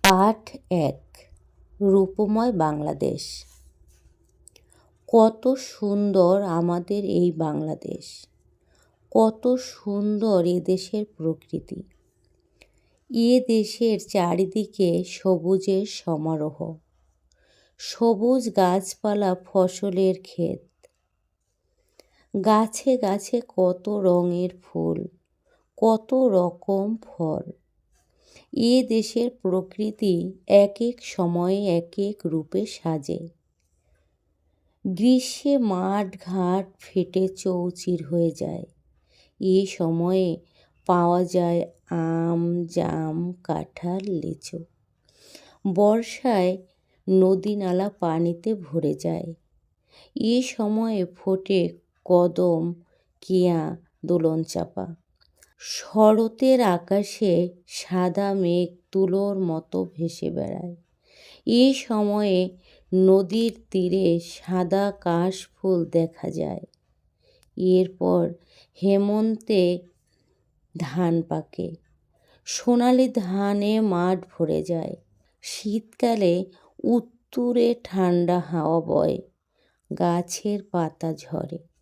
পাঠ ১। রূপময় বাংলাদেশ। কত সুন্দর আমাদের এই বাংলাদেশ, কত সুন্দর এদেশের প্রকৃতি। এ দেশের চারিদিকে সবুজের সমারোহ, সবুজ গাছপালা, ফসলের ক্ষেত, গাছে গাছে কত রঙের ফুল, কত রকম ফল। এ দেশের প্রকৃতি এক এক সময়ে এক এক রূপে সাজে। গ্রীষ্মে মাঠ ঘাট ফেটে চৌচির হয়ে যায়। এ সময়ে পাওয়া যায় আম, জাম, কাঁঠাল, লিচু। বর্ষায় নদী নালা পানিতে ভরে যায়। এ সময়ে ফোটে কদম, কেয়া, দোলন চাঁপা। শরতের আকাশে সাদা মেঘ তুলোর মতো ভেসে বেড়ায়। এ সময়ে নদীর তীরে সাদা কাশফুল দেখা যায়। এরপর হেমন্তে ধান পাকে, সোনালি ধানে মাঠ ভরে যায়। শীতকালে উত্তুরে ঠান্ডা হাওয়া বয়, গাছের পাতা ঝরে।